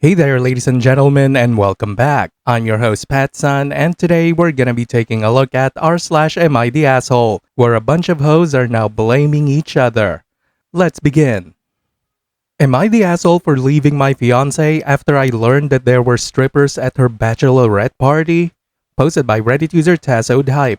Hey there, ladies and gentlemen, and welcome back. I'm your host, PattSun, and today we're gonna be taking a look at r/am I the asshole, where a bunch of hoes are now blaming each other. Let's begin. Am I the asshole for leaving my fiancé after I learned that there were strippers at her bachelorette party? Posted by Reddit user TassOdHype.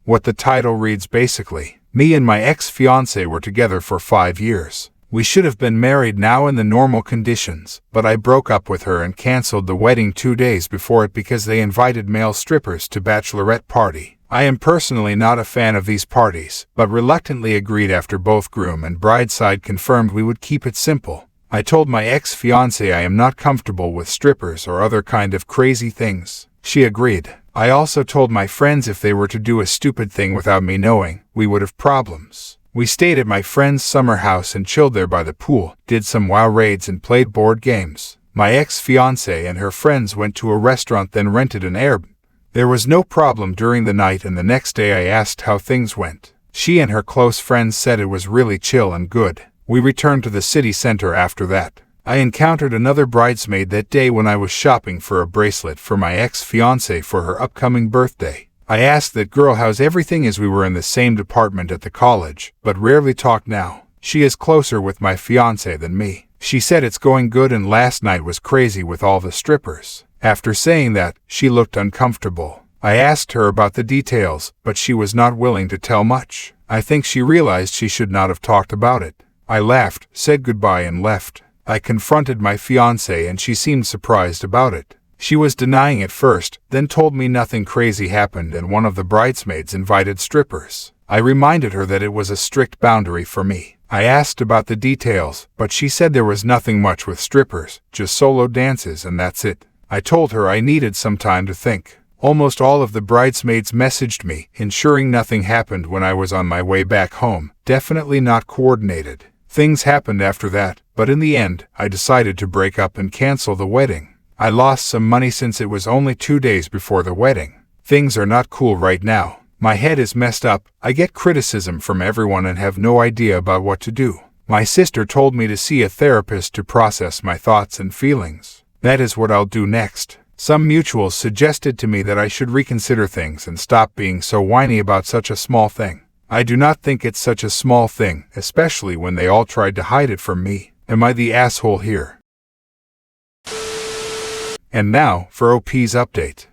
What the title reads basically, me and my ex-fiancé were together for 5 years. We should have been married now in the normal conditions, but I broke up with her and canceled the wedding 2 days before it because they invited male strippers to bachelorette party. I am personally not a fan of these parties, but reluctantly agreed after both groom and bride side confirmed we would keep it simple. I told my ex-fiancé I am not comfortable with strippers or other kind of crazy things. She agreed. I also told my friends if they were to do a stupid thing without me knowing, we would have problems. We stayed at my friend's summer house and chilled there by the pool, did some WoW raids and played board games. My ex-fiancé and her friends went to a restaurant then rented an Airbnb. There was no problem during the night and the next day I asked how things went. She and her close friends said it was really chill and good. We returned to the city center after that. I encountered another bridesmaid that day when I was shopping for a bracelet for my ex-fiancé for her upcoming birthday. I asked that girl how's everything as we were in the same department at the college, but rarely talk now. She is closer with my fiancé than me. She said it's going good and last night was crazy with all the strippers. After saying that, she looked uncomfortable. I asked her about the details, but she was not willing to tell much. I think she realized she should not have talked about it. I laughed, said goodbye and left. I confronted my fiancé and she seemed surprised about it. She was denying at first, then told me nothing crazy happened and one of the bridesmaids invited strippers. I reminded her that it was a strict boundary for me. I asked about the details, but she said there was nothing much with strippers, just solo dances and that's it. I told her I needed some time to think. Almost all of the bridesmaids messaged me, ensuring nothing happened when I was on my way back home, definitely not coordinated. Things happened after that, but in the end, I decided to break up and cancel the wedding. I lost some money since it was only 2 days before the wedding. Things are not cool right now. My head is messed up, I get criticism from everyone and have no idea about what to do. My sister told me to see a therapist to process my thoughts and feelings. That is what I'll do next. Some mutuals suggested to me that I should reconsider things and stop being so whiny about such a small thing. I do not think it's such a small thing, especially when they all tried to hide it from me. Am I the asshole here? And now, for OP's update.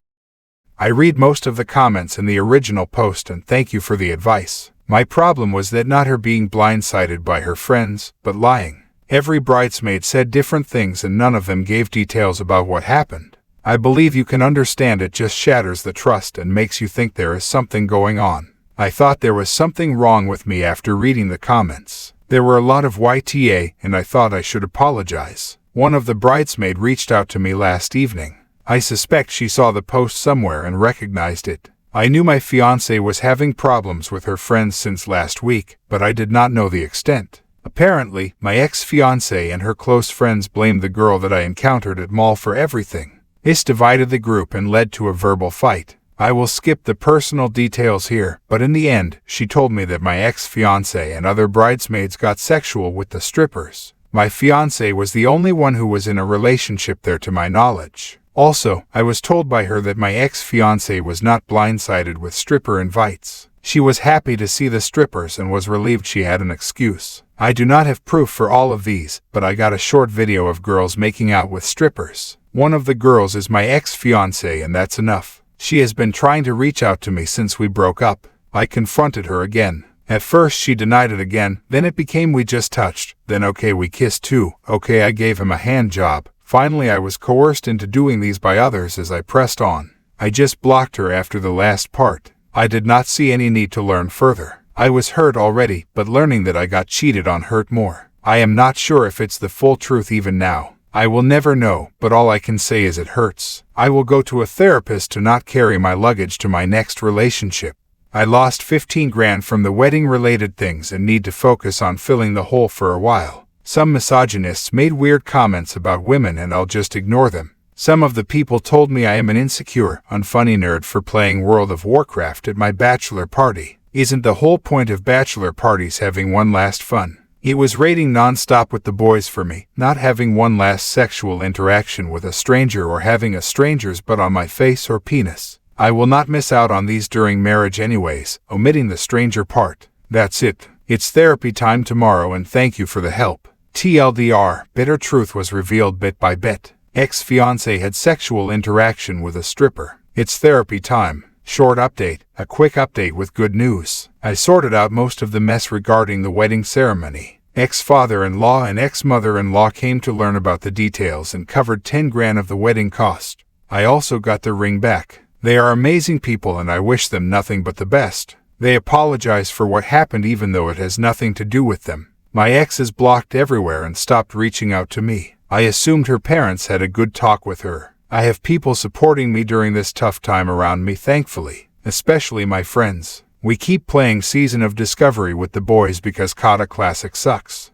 I read most of the comments in the original post and thank you for the advice. My problem was that not her being blindsided by her friends, but lying. Every bridesmaid said different things and none of them gave details about what happened. I believe you can understand it just shatters the trust and makes you think there is something going on. I thought there was something wrong with me after reading the comments. There were a lot of YTA and I thought I should apologize. One of the bridesmaids reached out to me last evening. I suspect she saw the post somewhere and recognized it. I knew my fiancé was having problems with her friends since last week, but I did not know the extent. Apparently, my ex-fiancé and her close friends blamed the girl that I encountered at mall for everything. This divided the group and led to a verbal fight. I will skip the personal details here, but in the end, she told me that my ex-fiancé and other bridesmaids got sexual with the strippers. My fiancé was the only one who was in a relationship there to my knowledge. Also, I was told by her that my ex-fiancé was not blindsided with stripper invites. She was happy to see the strippers and was relieved she had an excuse. I do not have proof for all of these, but I got a short video of girls making out with strippers. One of the girls is my ex-fiancé and that's enough. She has been trying to reach out to me since we broke up. I confronted her again. At first she denied it again, then it became we just touched, then okay we kissed too, okay I gave him a hand job. Finally I was coerced into doing these by others as I pressed on. I just blocked her after the last part. I did not see any need to learn further. I was hurt already, but learning that I got cheated on hurt more. I am not sure if it's the full truth even now. I will never know, but all I can say is it hurts. I will go to a therapist to not carry my luggage to my next relationship. I lost 15 grand from the wedding-related things and need to focus on filling the hole for a while. Some misogynists made weird comments about women and I'll just ignore them. Some of the people told me I am an insecure, unfunny nerd for playing World of Warcraft at my bachelor party. Isn't the whole point of bachelor parties having one last fun? It was raining non-stop with the boys for me, not having one last sexual interaction with a stranger or having a stranger's butt on my face or penis. I will not miss out on these during marriage anyways, omitting the stranger part. That's it. It's therapy time tomorrow and thank you for the help. TLDR, bitter truth was revealed bit by bit. Ex-fiancé had sexual interaction with a stripper. It's therapy time. Short update, a quick update with good news. I sorted out most of the mess regarding the wedding ceremony. Ex-father-in-law and ex-mother-in-law came to learn about the details and covered 10 grand of the wedding cost. I also got the ring back. They are amazing people and I wish them nothing but the best. They apologize for what happened even though it has nothing to do with them. My ex is blocked everywhere and stopped reaching out to me. I assumed her parents had a good talk with her. I have people supporting me during this tough time around me thankfully, especially my friends. We keep playing Season of Discovery with the boys because Kata Classic sucks.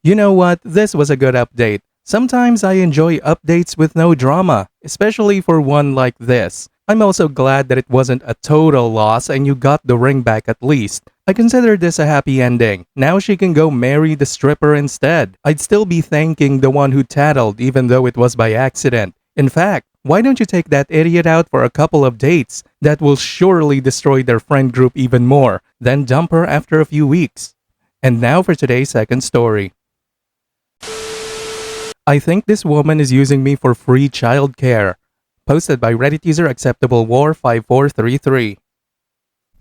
You know what? This was a good update. Sometimes I enjoy updates with no drama, especially for one like this. I'm also glad that it wasn't a total loss and you got the ring back at least. I consider this a happy ending. Now she can go marry the stripper instead. I'd still be thanking the one who tattled even though it was by accident. In fact, why don't you take that idiot out for a couple of dates? That will surely destroy their friend group even more, then dump her after a few weeks. And now for today's second story. I think this woman is using me for free childcare. Posted by Reddit user Acceptable War 5433.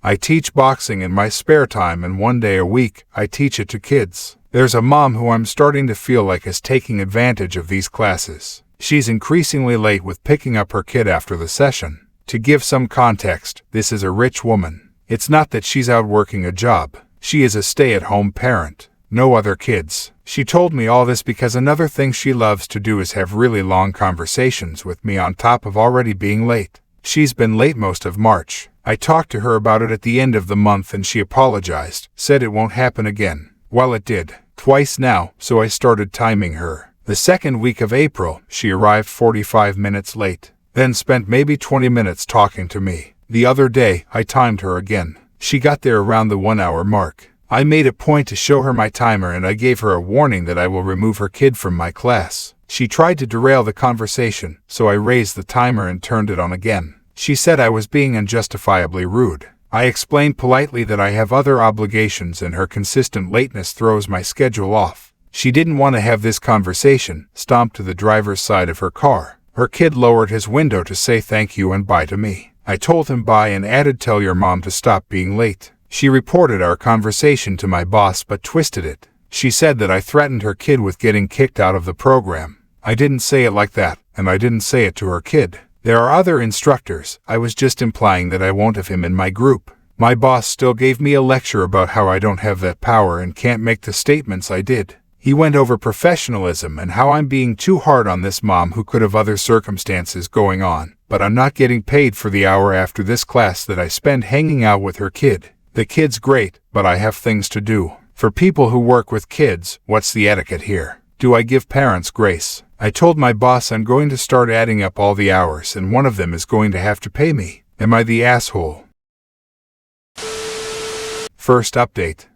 I teach boxing in my spare time and one day a week I teach it to kids. There's a mom who I'm starting to feel like is taking advantage of these classes. She's increasingly late with picking up her kid after the session. To give some context, this is a rich woman. It's not that she's out working a job. She is a stay-at-home parent. No other kids. She told me all this because another thing she loves to do is have really long conversations with me on top of already being late. She's been late most of March. I talked to her about it at the end of the month and she apologized, said it won't happen again. Well, it did. Twice now, so I started timing her. The second week of April, she arrived 45 minutes late, then spent maybe 20 minutes talking to me. The other day, I timed her again. She got there around the 1 hour mark. I made a point to show her my timer and I gave her a warning that I will remove her kid from my class. She tried to derail the conversation, so I raised the timer and turned it on again. She said I was being unjustifiably rude. I explained politely that I have other obligations and her consistent lateness throws my schedule off. She didn't want to have this conversation, stomped to the driver's side of her car. Her kid lowered his window to say thank you and bye to me. I told him bye and added tell your mom to stop being late. She reported our conversation to my boss but twisted it. She said that I threatened her kid with getting kicked out of the program. I didn't say it like that, and I didn't say it to her kid. There are other instructors. I was just implying that I won't have him in my group. My boss still gave me a lecture about how I don't have that power and can't make the statements I did. He went over professionalism and how I'm being too hard on this mom who could have other circumstances going on, but I'm not getting paid for the hour after this class that I spend hanging out with her kid. The kid's great, but I have things to do. For people who work with kids, what's the etiquette here? Do I give parents grace? I told my boss I'm going to start adding up all the hours and one of them is going to have to pay me. Am I the asshole? First update.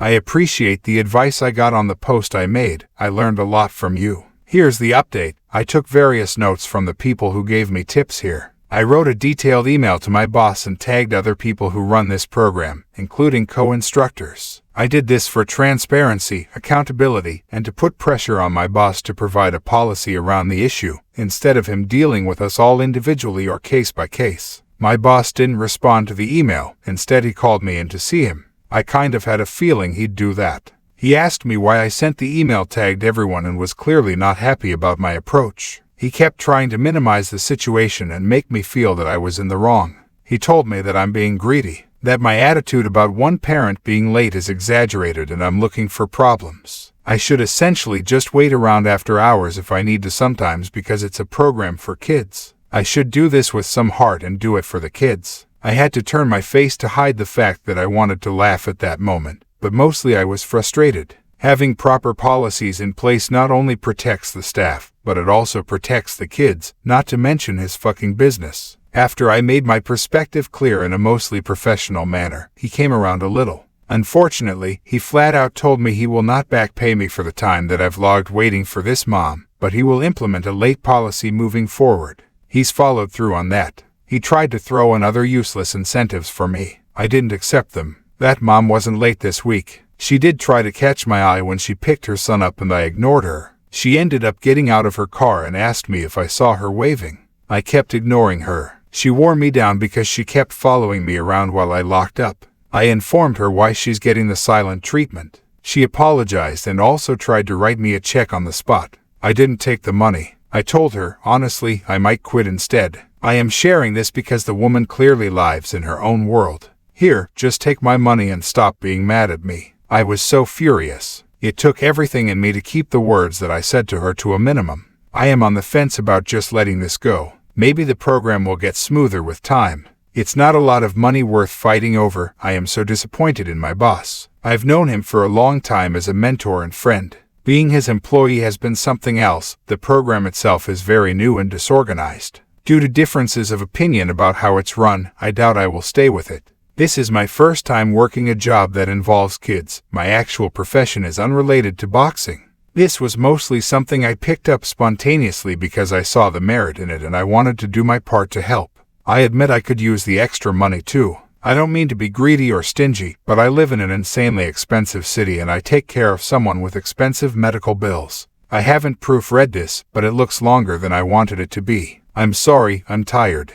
I appreciate the advice I got on the post I made. I learned a lot from you. Here's the update. I took various notes from the people who gave me tips here. I wrote a detailed email to my boss and tagged other people who run this program, including co-instructors. I did this for transparency, accountability, and to put pressure on my boss to provide a policy around the issue, instead of him dealing with us all individually or case by case. My boss didn't respond to the email. Instead, he called me in to see him. I kind of had a feeling he'd do that. He asked me why I sent the email tagged everyone and was clearly not happy about my approach. He kept trying to minimize the situation and make me feel that I was in the wrong. He told me that I'm being greedy, that my attitude about one parent being late is exaggerated and I'm looking for problems. I should essentially just wait around after hours if I need to sometimes because it's a program for kids. I should do this with some heart and do it for the kids. I had to turn my face to hide the fact that I wanted to laugh at that moment, but mostly I was frustrated. Having proper policies in place not only protects the staff, but it also protects the kids, not to mention his fucking business. After I made my perspective clear in a mostly professional manner, he came around a little. Unfortunately, he flat out told me he will not back pay me for the time that I've logged waiting for this mom, but he will implement a late policy moving forward. He's followed through on that. He tried to throw in other useless incentives for me. I didn't accept them. That mom wasn't late this week. She did try to catch my eye when she picked her son up and I ignored her. She ended up getting out of her car and asked me if I saw her waving. I kept ignoring her. She wore me down because she kept following me around while I locked up. I informed her why she's getting the silent treatment. She apologized and also tried to write me a check on the spot. I didn't take the money. I told her, honestly, I might quit instead. I am sharing this because the woman clearly lives in her own world. Here, just take my money and stop being mad at me. I was so furious. It took everything in me to keep the words that I said to her to a minimum. I am on the fence about just letting this go. Maybe the program will get smoother with time. It's not a lot of money worth fighting over. I am so disappointed in my boss. I've known him for a long time as a mentor and friend. Being his employee has been something else. The program itself is very new and disorganized. Due to differences of opinion about how it's run, I doubt I will stay with it. This is my first time working a job that involves kids. My actual profession is unrelated to boxing. This was mostly something I picked up spontaneously because I saw the merit in it and I wanted to do my part to help. I admit I could use the extra money too. I don't mean to be greedy or stingy, but I live in an insanely expensive city and I take care of someone with expensive medical bills. I haven't proofread this, but it looks longer than I wanted it to be. I'm sorry, I'm tired.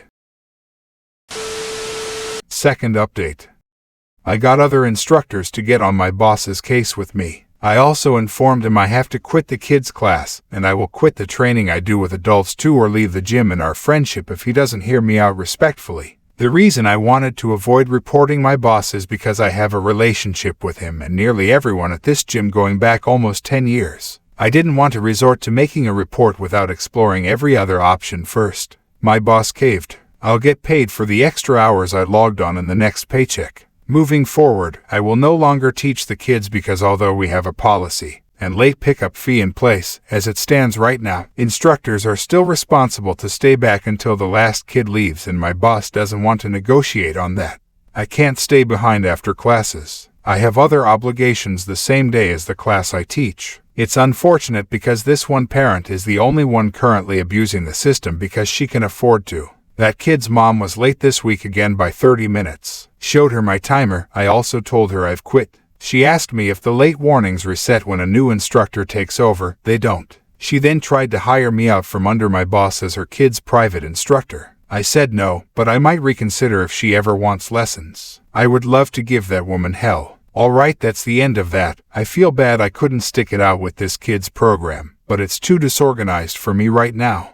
Second update. I got other instructors to get on my boss's case with me. I also informed him I have to quit the kids class, and I will quit the training I do with adults too or leave the gym and our friendship if he doesn't hear me out respectfully. The reason I wanted to avoid reporting my boss is because I have a relationship with him and nearly everyone at this gym going back almost 10 years. I didn't want to resort to making a report without exploring every other option first. My boss caved. I'll get paid for the extra hours I logged on in the next paycheck. Moving forward, I will no longer teach the kids because although we have a policy and late pickup fee in place, as it stands right now, instructors are still responsible to stay back until the last kid leaves and my boss doesn't want to negotiate on that. I can't stay behind after classes. I have other obligations the same day as the class I teach. It's unfortunate because this one parent is the only one currently abusing the system because she can afford to. That kid's mom was late this week again by 30 minutes. Showed her my timer. I also told her I've quit. She asked me if the late warnings reset when a new instructor takes over. They don't. She then tried to hire me out from under my boss as her kid's private instructor. I said no, but I might reconsider if she ever wants lessons. I would love to give that woman hell. Alright, that's the end of that. I feel bad I couldn't stick it out with this kid's program, but it's too disorganized for me right now.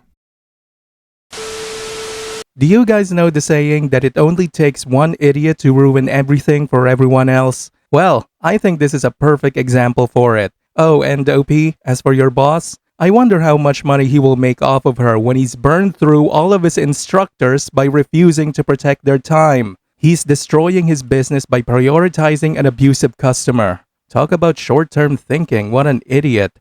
Do you guys know the saying that it only takes one idiot to ruin everything for everyone else? Well, I think this is a perfect example for it. Oh, and OP, as for your boss, I wonder how much money he will make off of her when he's burned through all of his instructors by refusing to protect their time. He's destroying his business by prioritizing an abusive customer. Talk about short-term thinking, what an idiot.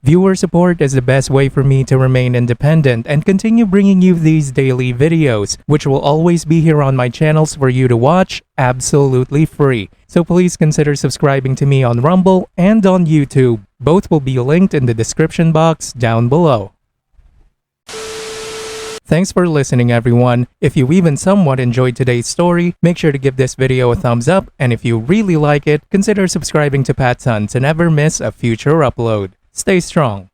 Viewer support is the best way for me to remain independent and continue bringing you these daily videos, which will always be here on my channels for you to watch absolutely free. So please consider subscribing to me on Rumble and on YouTube. Both will be linked in the description box down below. Thanks for listening, everyone. If you even somewhat enjoyed today's story, make sure to give this video a thumbs up, and if you really like it, consider subscribing to PattSun to never miss a future upload. Stay strong.